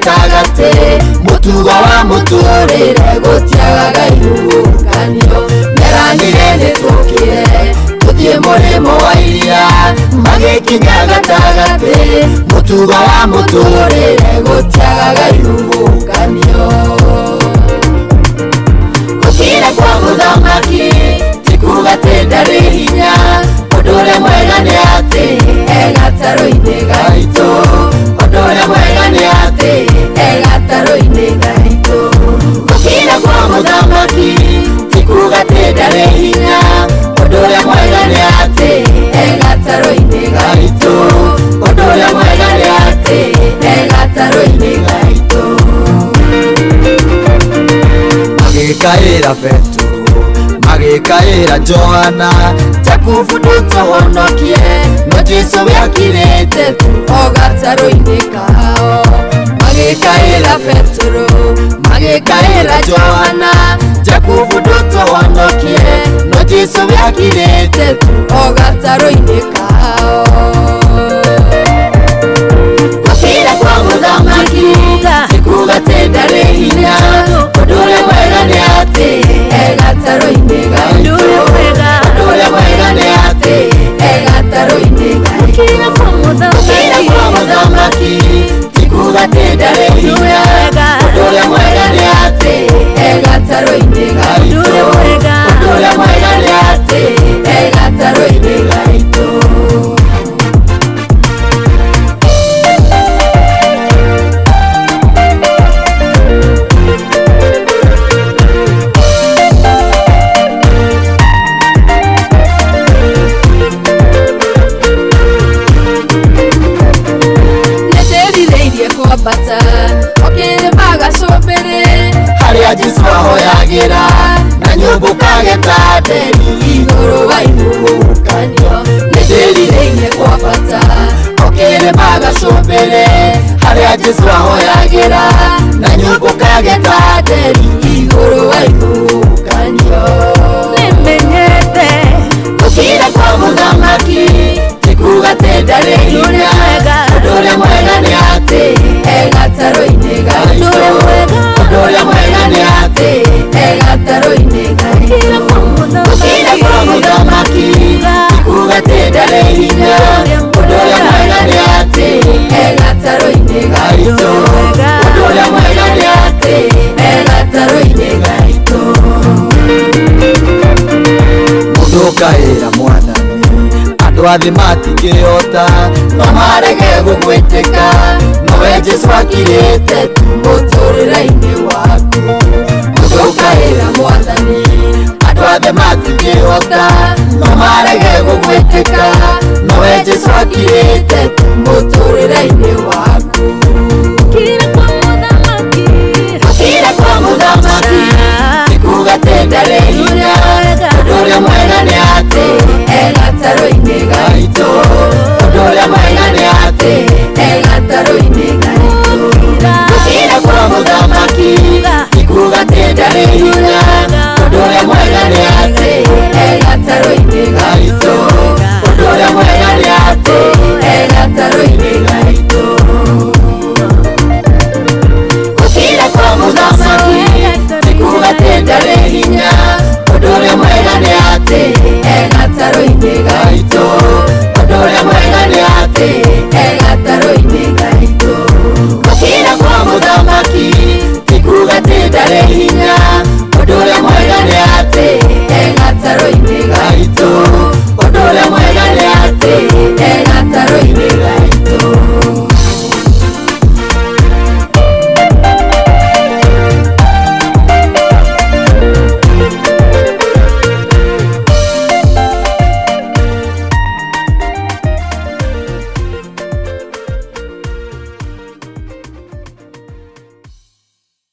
gatagate mutugo wa muturire gutiagaga ihukanio meranire nitukire tuthie murimo wa iria magikinya gatagate mutugo wa muturire gutiagaga ihukanio gukira kwa muthamaki tikuga tendari hinya odore mwega ni ati egataro-ini gaitu odore mwega ni ati egataro-ini gaitu gukira kwa muthamaki tikuga tendari hinya odore mwega ni ati egataro-ini gaitu odore mwega ni ati egataro-ini gaitu magikaira Petro magikaira Johana Jakubu tuhonokie no Jesu yakirete tu ogataro-ini kao magikaira Petro magikaira Johana Jakubu tuhonokie no Jesu yakirete tu ogataro-ini kao gukira kwa muthamaki tikuga tendari hinya odore mwega ni ati egataro-ini gaitu odore mwega ni ati egataro-ini gaitu gukira kwa muthamaki tikuga tendari hinya odore mwega ni ati egataro-ini gaitu odore mwega ni ati egataro-ini gaitu bata okire magacombere haria Jesu ahoyagira na nyumbuka getandeni iguru wa ihukanio nindirireirie kwa bata okire magacombere haria Jesu ahoyagira na nyumbuka getandeni iguru wa ihukanio nimenyete gukira kwa muthamaki tikuga tendari hinya odore mwega ni ati egataro-ini gaitu odore mwega ni ati egataro-ini gaitu gukira kwa muthamaki tikuga tendari hinya odore mwega ni ati egataro-ini gaitu odore mwega ni ati egataro-ini gaitu mudukaira mwathani andu athi matingihota no marege gugwitika nowe Jesu akirite tu muturire-ini waku mudukaira mwathani andu athi matingihota no marege gugwitika nowe Jesu akirite tu muturire-ini waku